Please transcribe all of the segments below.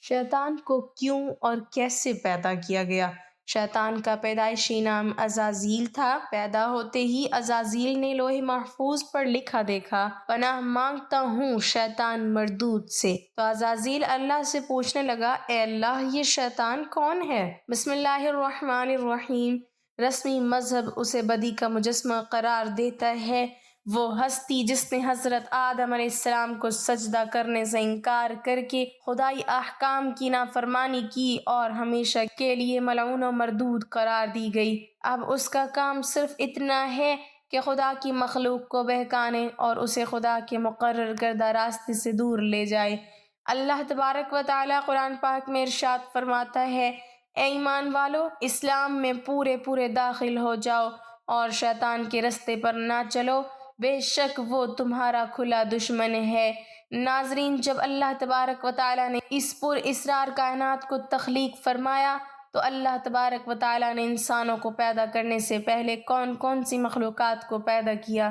شیطان کو کیوں اور کیسے پیدا کیا گیا؟ شیطان کا پیدائشی نام عزازیل تھا۔ پیدا ہوتے ہی عزازیل نے لوح محفوظ پر لکھا دیکھا، پناہ مانگتا ہوں شیطان مردود سے۔ تو عزازیل اللہ سے پوچھنے لگا، اے اللہ، یہ شیطان کون ہے؟ بسم اللہ الرحمن الرحیم۔ رسمی مذہب اسے بدی کا مجسمہ قرار دیتا ہے۔ وہ ہستی جس نے حضرت آدم علیہ السلام کو سجدہ کرنے سے انکار کر کے خدائی احکام کی نافرمانی کی اور ہمیشہ کے لیے ملعون و مردود قرار دی گئی، اب اس کا کام صرف اتنا ہے کہ خدا کی مخلوق کو بہکانے اور اسے خدا کے مقرر کردہ راستے سے دور لے جائے۔ اللہ تبارک و تعالیٰ قرآن پاک میں ارشاد فرماتا ہے، اے ایمان والو، اسلام میں پورے داخل ہو جاؤ اور شیطان کے رستے پر نہ چلو، بے شک وہ تمہارا کھلا دشمن ہے۔ ناظرین، جب اللہ تبارک و تعالیٰ نے اس پر اسرار کائنات کو تخلیق فرمایا تو اللہ تبارک و تعالیٰ نے انسانوں کو پیدا کرنے سے پہلے کون سی مخلوقات کو پیدا کیا؟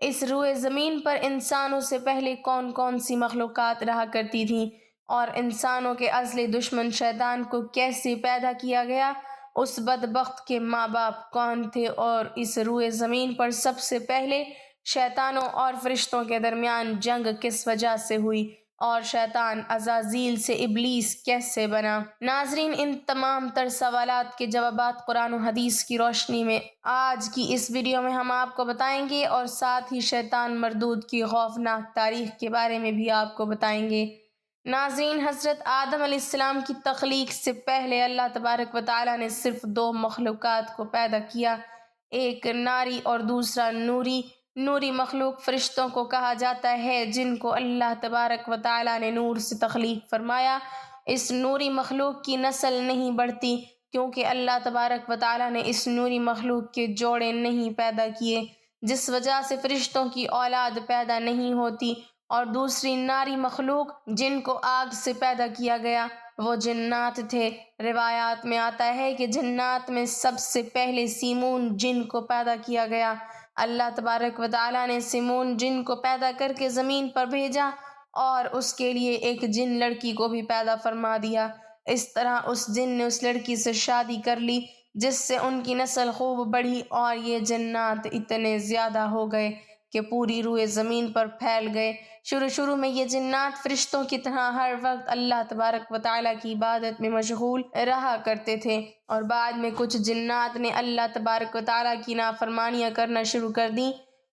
اس روئے زمین پر انسانوں سے پہلے کون سی مخلوقات رہا کرتی تھیں؟ اور انسانوں کے ازلی دشمن شیطان کو کیسے پیدا کیا گیا؟ اس بدبخت کے ماں باپ کون تھے؟ اور اس روئے زمین پر سب سے پہلے شیطانوں اور فرشتوں کے درمیان جنگ کس وجہ سے ہوئی؟ اور شیطان عزازیل سے ابلیس کیسے بنا؟ ناظرین، ان تمام تر سوالات کے جوابات قرآن و حدیث کی روشنی میں آج کی اس ویڈیو میں ہم آپ کو بتائیں گے، اور ساتھ ہی شیطان مردود کی خوفناک تاریخ کے بارے میں بھی آپ کو بتائیں گے۔ ناظرین، حضرت آدم علیہ السلام کی تخلیق سے پہلے اللہ تبارک و تعالیٰ نے صرف دو مخلوقات کو پیدا کیا، ایک ناری اور دوسرا نوری۔ نوری مخلوق فرشتوں کو کہا جاتا ہے، جن کو اللہ تبارک و تعالیٰ نے نور سے تخلیق فرمایا۔ اس نوری مخلوق کی نسل نہیں بڑھتی کیونکہ اللہ تبارک و تعالیٰ نے اس نوری مخلوق کے جوڑے نہیں پیدا کیے، جس وجہ سے فرشتوں کی اولاد پیدا نہیں ہوتی۔ اور دوسری ناری مخلوق جن کو آگ سے پیدا کیا گیا وہ جنات تھے۔ روایات میں آتا ہے کہ جنات میں سب سے پہلے سیمون جن کو پیدا کیا گیا۔ اللہ تبارک و تعالیٰ نے سیمون جن کو پیدا کر کے زمین پر بھیجا اور اس کے لیے ایک جن لڑکی کو بھی پیدا فرما دیا۔ اس طرح اس جن نے اس لڑکی سے شادی کر لی، جس سے ان کی نسل خوب بڑھی اور یہ جنات اتنے زیادہ ہو گئے کہ پوری روئے زمین پر پھیل گئے۔ شروع میں یہ جنات فرشتوں کی طرح ہر وقت اللہ تبارک و تعالیٰ کی عبادت میں مشغول رہا کرتے تھے، اور بعد میں کچھ جنات نے اللہ تبارک و تعالیٰ کی نافرمانیاں کرنا شروع کر دیں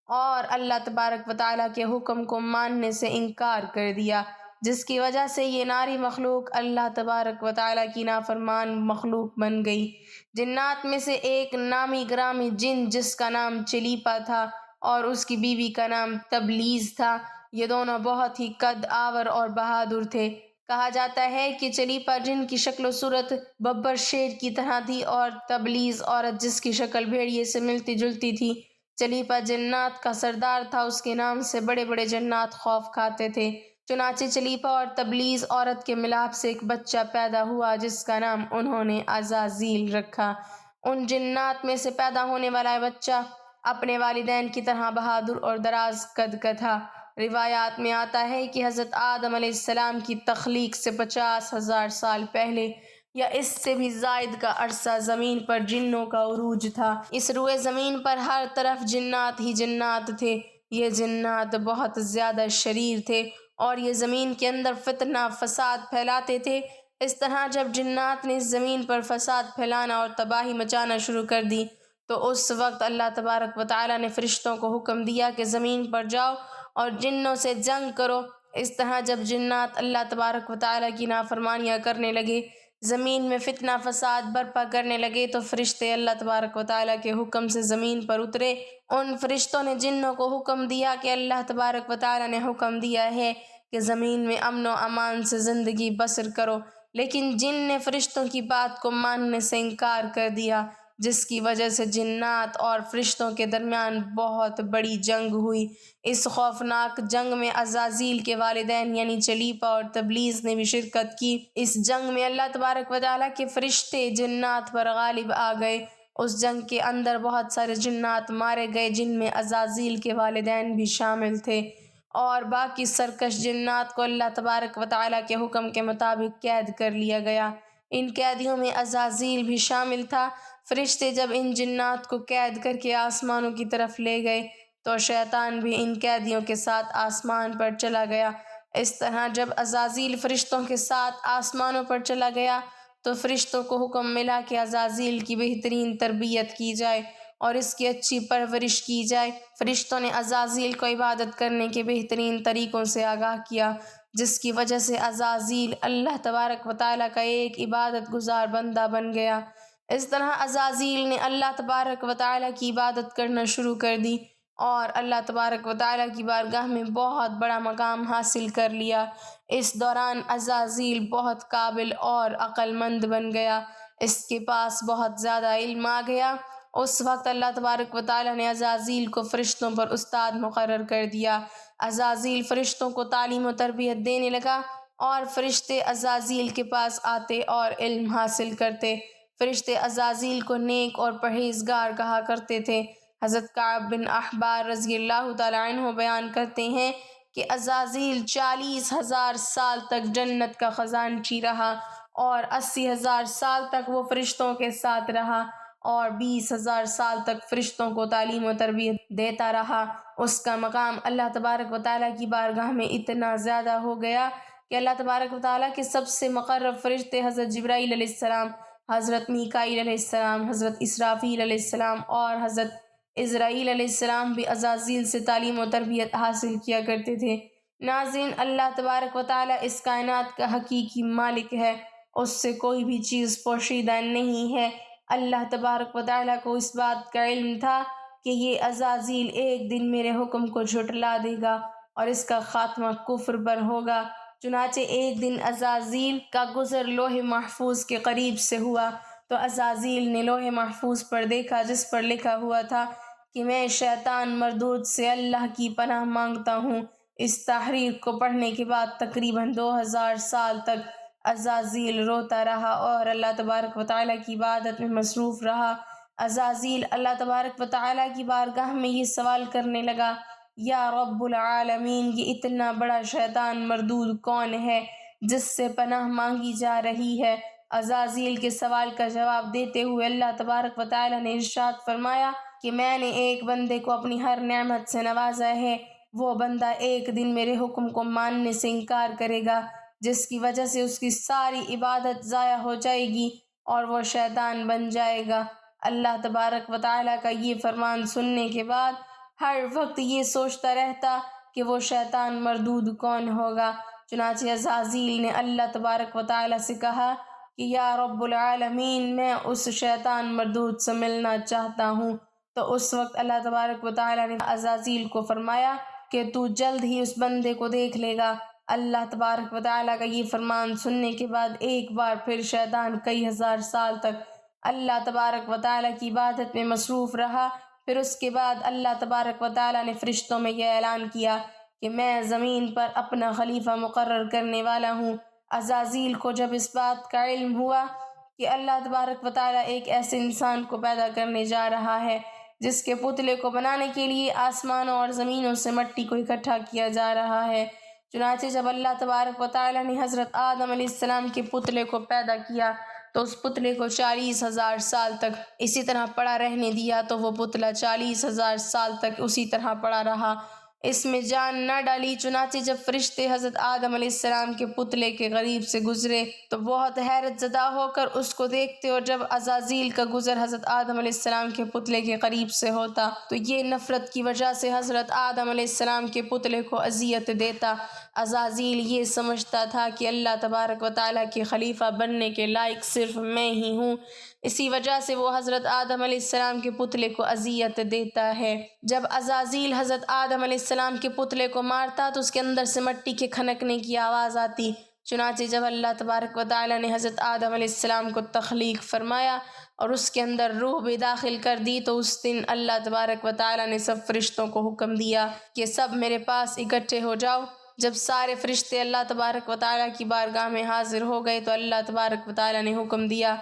اور اللہ تبارک و تعالیٰ کے حکم کو ماننے سے انکار کر دیا، جس کی وجہ سے یہ ناری مخلوق اللہ تبارک و تعالیٰ کی نافرمان مخلوق بن گئی۔ جنات میں سے ایک نامی گرامی جن جس کا نام چلیپا تھا اور اس کی بیوی کا نام تبلیز تھا، یہ دونوں بہت ہی قد آور اور بہادر تھے۔ کہا جاتا ہے کہ چلیپا جن کی شکل و صورت ببر شیر کی طرح تھی اور تبلیز عورت جس کی شکل بھیڑیے سے ملتی جلتی تھی۔ چلیپا جنات کا سردار تھا، اس کے نام سے بڑے جنات خوف کھاتے تھے۔ چنانچہ چلیپا اور تبلیز عورت کے ملاپ سے ایک بچہ پیدا ہوا جس کا نام انہوں نے عزازیل رکھا۔ ان جنات میں سے پیدا ہونے والا بچہ اپنے والدین کی طرح بہادر اور دراز قد کا تھا۔ روایات میں آتا ہے کہ حضرت آدم علیہ السلام کی تخلیق سے 50,000 سال پہلے یا اس سے بھی زائد کا عرصہ زمین پر جنوں کا عروج تھا۔ اس روئے زمین پر ہر طرف جنات ہی جنات تھے۔ یہ جنات بہت زیادہ شریر تھے اور یہ زمین کے اندر فتنہ فساد پھیلاتے تھے۔ اس طرح جب جنات نے زمین پر فساد پھیلانا اور تباہی مچانا شروع کر دی تو اس وقت اللہ تبارک و تعالیٰ نے فرشتوں کو حکم دیا کہ زمین پر جاؤ اور جنوں سے جنگ کرو۔ اس طرح جب جنات اللہ تبارک و تعالیٰ کی نافرمانیاں کرنے لگے، زمین میں فتنہ فساد برپا کرنے لگے، تو فرشتے اللہ تبارک و تعالیٰ کے حکم سے زمین پر اترے۔ ان فرشتوں نے جنوں کو حکم دیا کہ اللہ تبارک و تعالیٰ نے حکم دیا ہے کہ زمین میں امن و امان سے زندگی بسر کرو، لیکن جن نے فرشتوں کی بات کو ماننے سے انکار کر دیا، جس کی وجہ سے جنات اور فرشتوں کے درمیان بہت بڑی جنگ ہوئی۔ اس خوفناک جنگ میں عزازیل کے والدین یعنی چلیپا اور تبلیز نے بھی شرکت کی۔ اس جنگ میں اللہ تبارک و تعالیٰ کے فرشتے جنات پر غالب آ گئے۔ اس جنگ کے اندر بہت سارے جنات مارے گئے، جن میں عزازیل کے والدین بھی شامل تھے۔ اور باقی سرکش جنات کو اللہ تبارک و تعالیٰ کے حکم کے مطابق قید کر لیا گیا۔ ان قیدیوں میں عزازیل بھی شامل تھا۔ فرشتے جب ان جنات کو قید کر کے آسمانوں کی طرف لے گئے تو شیطان بھی ان قیدیوں کے ساتھ آسمان پر چلا گیا۔ اس طرح جب عزازیل فرشتوں کے ساتھ آسمانوں پر چلا گیا تو فرشتوں کو حکم ملا کہ عزازیل کی بہترین تربیت کی جائے اور اس کی اچھی پرورش کی جائے۔ فرشتوں نے عزازیل کو عبادت کرنے کے بہترین طریقوں سے آگاہ کیا، جس کی وجہ سے عزازیل اللہ تبارک و تعالیٰ کا ایک عبادت گزار بندہ بن گیا۔ اس طرح عزازیل نے اللہ تبارک و تعالیٰ کی عبادت کرنا شروع کر دی اور اللہ تبارک و تعالیٰ کی بارگاہ میں بہت بڑا مقام حاصل کر لیا۔ اس دوران عزازیل بہت قابل اور عقل مند بن گیا، اس کے پاس بہت زیادہ علم آ گیا۔ اس وقت اللہ تبارک و تعالیٰ نے عزازیل کو فرشتوں پر استاد مقرر کر دیا۔ عزازیل فرشتوں کو تعلیم و تربیت دینے لگا اور فرشتے عزازیل کے پاس آتے اور علم حاصل کرتے۔ فرشتے عزازیل کو نیک اور پرہیزگار کہا کرتے تھے۔ حضرت کعب بن احبار رضی اللہ تعالیٰ عنہ بیان کرتے ہیں کہ عزازیل 40,000 سال تک جنت کا خزانچی رہا اور 80,000 سال تک وہ فرشتوں کے ساتھ رہا اور 20,000 سال تک فرشتوں کو تعلیم و تربیت دیتا رہا۔ اس کا مقام اللہ تبارک و تعالیٰ کی بارگاہ میں اتنا زیادہ ہو گیا کہ اللہ تبارک و تعالیٰ کے سب سے مقرب فرشتے حضرت جبرائیل علیہ السلام، حضرت میکائیل علیہ السلام، حضرت اسرافیل علیہ السلام اور حضرت عزرائیل علیہ السلام بھی عزازیل سے تعلیم و تربیت حاصل کیا کرتے تھے۔ ناظرین، اللہ تبارک و تعالیٰ اس کائنات کا حقیقی مالک ہے، اس سے کوئی بھی چیز پوشیدہ نہیں ہے۔ اللہ تبارک و تعالیٰ کو اس بات کا علم تھا کہ یہ عزازیل ایک دن میرے حکم کو جھٹلا دے گا اور اس کا خاتمہ کفر پر ہوگا۔ چنانچہ ایک دن عزازیل کا گزر لوح محفوظ کے قریب سے ہوا تو عزازیل نے لوح محفوظ پر دیکھا جس پر لکھا ہوا تھا کہ میں شیطان مردود سے اللہ کی پناہ مانگتا ہوں۔ اس تحریر کو پڑھنے کے بعد تقریباً 2000 سال تک عزازیل روتا رہا اور اللہ تبارک و تعالیٰ کی عبادت میں مصروف رہا۔ عزازیل اللہ تبارک و تعالیٰ کی بارگاہ میں یہ سوال کرنے لگا، یا رب العالمین، یہ اتنا بڑا شیطان مردود کون ہے جس سے پناہ مانگی جا رہی ہے؟ عزازیل کے سوال کا جواب دیتے ہوئے اللہ تبارک و تعالیٰ نے ارشاد فرمایا کہ میں نے ایک بندے کو اپنی ہر نعمت سے نوازا ہے، وہ بندہ ایک دن میرے حکم کو ماننے سے انکار کرے گا جس کی وجہ سے اس کی ساری عبادت ضائع ہو جائے گی اور وہ شیطان بن جائے گا۔ اللہ تبارک و تعالیٰ کا یہ فرمان سننے کے بعد ہر وقت یہ سوچتا رہتا کہ وہ شیطان مردود کون ہوگا۔ چنانچہ عزازیل نے اللہ تبارک و تعالیٰ سے کہا کہ یا رب العالمین، میں اس شیطان مردود سے ملنا چاہتا ہوں۔ تو اس وقت اللہ تبارک و تعالیٰ نے عزازیل کو فرمایا کہ تو جلد ہی اس بندے کو دیکھ لے گا۔ اللہ تبارک و تعالیٰ کا یہ فرمان سننے کے بعد ایک بار پھر شیطان کئی ہزار سال تک اللہ تبارک و تعالیٰ کی عبادت میں مصروف رہا۔ پھر اس کے بعد اللہ تبارک و تعالیٰ نے فرشتوں میں یہ اعلان کیا کہ میں زمین پر اپنا خلیفہ مقرر کرنے والا ہوں۔ عزازیل کو جب اس بات کا علم ہوا کہ اللہ تبارک و تعالیٰ ایک ایسے انسان کو پیدا کرنے جا رہا ہے جس کے پتلے کو بنانے کے لیے آسمانوں اور زمینوں سے مٹی کو اکٹھا کیا جا رہا ہے، چنانچہ جب اللہ تبارک و تعالیٰ نے حضرت آدم علیہ السلام کے پتلے کو پیدا کیا تو اس پتلے کو 40,000 سال تک اسی طرح پڑا رہنے دیا تو وہ پتلا 40,000 سال تک اسی طرح پڑا رہا، اس میں جان نہ ڈالی۔ چنانچہ جب فرشتے حضرت آدم علیہ السلام کے پتلے کے قریب سے گزرے تو بہت حیرت زدہ ہو کر اس کو دیکھتے، اور جب عزازیل کا گزر حضرت آدم علیہ السلام کے پتلے کے قریب سے ہوتا تو یہ نفرت کی وجہ سے حضرت آدم علیہ السلام کے پتلے کو اذیت دیتا۔ عزازیل یہ سمجھتا تھا کہ اللہ تبارک و تعالیٰ کے خلیفہ بننے کے لائق صرف میں ہی ہوں، اسی وجہ سے وہ حضرت آدم علیہ السلام کے پتلے کو اذیت دیتا ہے۔ جب عزازیل حضرت آدم علیہ السلام کے پتلے کو مارتا تو اس کے اندر سے مٹی کے کھنکنے کی آواز آتی۔ چنانچہ جب اللہ تبارک و تعالیٰ نے حضرت آدم علیہ السلام کو تخلیق فرمایا اور اس کے اندر روح بھی داخل کر دی تو اس دن اللہ تبارک و تعالیٰ نے سب فرشتوں کو حکم دیا کہ سب میرے پاس اکٹھے ہو جاؤ۔ جب سارے فرشتے اللہ تبارک و تعالیٰ کی بارگاہ میں حاضر ہو گئے تو اللہ تبارک و تعالیٰ نے حکم دیا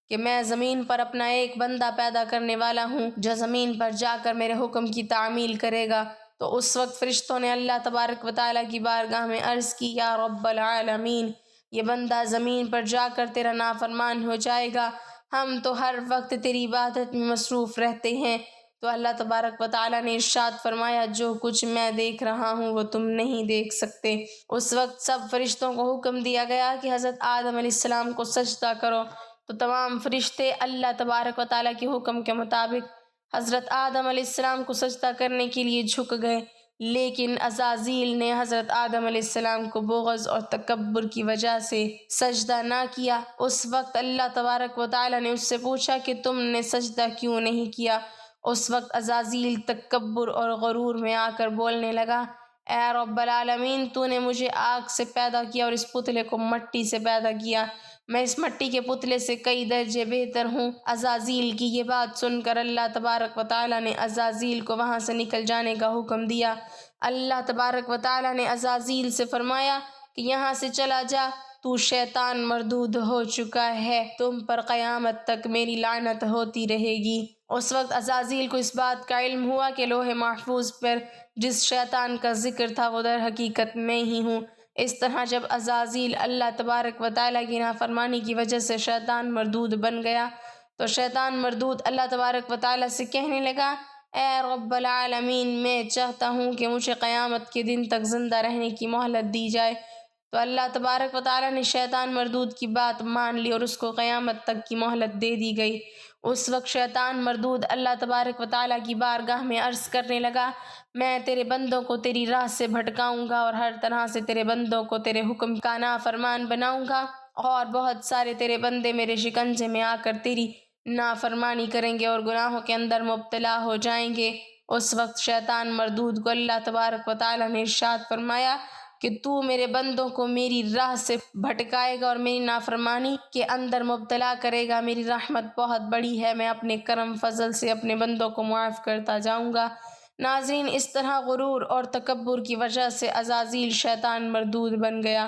کہ میں زمین پر اپنا ایک بندہ پیدا کرنے والا ہوں جو زمین پر جا کر میرے حکم کی تعمیل کرے گا۔ تو اس وقت فرشتوں نے اللہ تبارک و تعالیٰ کی بارگاہ میں عرض کی، یا رب العالمین، یہ بندہ زمین پر جا کر تیرا نافرمان ہو جائے گا، ہم تو ہر وقت تیری عبادت میں مصروف رہتے ہیں۔ تو اللہ تبارک و تعالیٰ نے ارشاد فرمایا، جو کچھ میں دیکھ رہا ہوں وہ تم نہیں دیکھ سکتے۔ اس وقت سب فرشتوں کو حکم دیا گیا کہ حضرت آدم علیہ السلام کو سجدہ کرو، تو تمام فرشتے اللہ تبارک و تعالیٰ کے حکم کے مطابق حضرت آدم علیہ السلام کو سجدہ کرنے کے لیے جھک گئے، لیکن عزازیل نے حضرت آدم علیہ السلام کو بغض اور تکبر کی وجہ سے سجدہ نہ کیا۔ اس وقت اللہ تبارک و تعالیٰ نے اس سے پوچھا کہ تم نے سجدہ کیوں نہیں کیا؟ اس وقت عزازیل تکبر اور غرور میں آ کر بولنے لگا، اے رب العالمین، تو نے مجھے آگ سے پیدا کیا اور اس پتلے کو مٹی سے پیدا کیا، میں اس مٹی کے پتلے سے کئی درجے بہتر ہوں۔ عزازیل کی یہ بات سن کر اللہ تبارک و تعالیٰ نے عزازیل کو وہاں سے نکل جانے کا حکم دیا۔ اللہ تبارک و تعالیٰ نے عزازیل سے فرمایا کہ یہاں سے چلا جا، تو شیطان مردود ہو چکا ہے، تم پر قیامت تک میری لعنت ہوتی رہے گی۔ اس وقت عزازیل کو اس بات کا علم ہوا کہ لوح محفوظ پر جس شیطان کا ذکر تھا وہ در حقیقت میں ہی ہوں۔ اس طرح جب عزازیل اللہ تبارک و تعالیٰ کی نافرمانی کی وجہ سے شیطان مردود بن گیا تو شیطان مردود اللہ تبارک و تعالیٰ سے کہنے لگا، اے رب العالمین، میں چاہتا ہوں کہ مجھے قیامت کے دن تک زندہ رہنے کی مہلت دی جائے۔ تو اللہ تبارک و تعالیٰ نے شیطان مردود کی بات مان لی اور اس کو قیامت تک کی مہلت دے دی گئی۔ اس وقت شیطان مردود اللہ تبارک و تعالیٰ کی بارگاہ میں عرض کرنے لگا، میں تیرے بندوں کو تیری راہ سے بھٹکاؤں گا اور ہر طرح سے تیرے بندوں کو تیرے حکم کا نافرمان بناؤں گا، اور بہت سارے تیرے بندے میرے شکنجے میں آ کر تیری نافرمانی کریں گے اور گناہوں کے اندر مبتلا ہو جائیں گے۔ اس وقت شیطان مردود کو اللہ تبارک و تعالیٰ نے ارشاد فرمایا کہ تو میرے بندوں کو میری راہ سے بھٹکائے گا اور میری نافرمانی کے اندر مبتلا کرے گا، میری رحمت بہت بڑی ہے، میں اپنے کرم فضل سے اپنے بندوں کو معاف کرتا جاؤں گا۔ ناظرین، اس طرح غرور اور تکبر کی وجہ سے عزازیل شیطان مردود بن گیا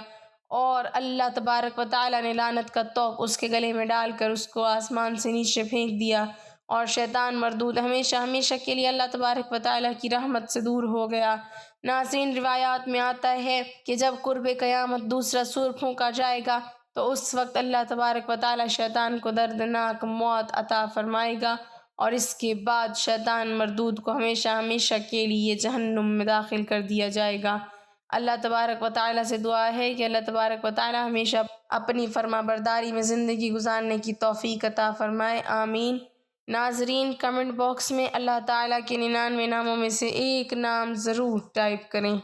اور اللہ تبارک و تعالیٰ نے لعنت کا طوق اس کے گلے میں ڈال کر اس کو آسمان سے نیچے پھینک دیا، اور شیطان مردود ہمیشہ ہمیشہ کے لیے اللہ تبارک و تعالیٰ کی رحمت سے دور ہو گیا۔ ناظرین، روایات میں آتا ہے کہ جب قرب قیامت دوسرا سور پھونکا جائے گا تو اس وقت اللہ تبارک و تعالیٰ شیطان کو دردناک موت عطا فرمائے گا، اور اس کے بعد شیطان مردود کو ہمیشہ ہمیشہ کے لیے جہنم میں داخل کر دیا جائے گا۔ اللہ تبارک و تعالیٰ سے دعا ہے کہ اللہ تبارک و تعالیٰ ہمیشہ اپنی فرما برداری میں زندگی گزارنے کی توفیق عطا فرمائے، آمین۔ ناظرین، کمنٹ باکس میں اللہ تعالیٰ کے 99 ناموں میں سے ایک نام ضرور ٹائپ کریں۔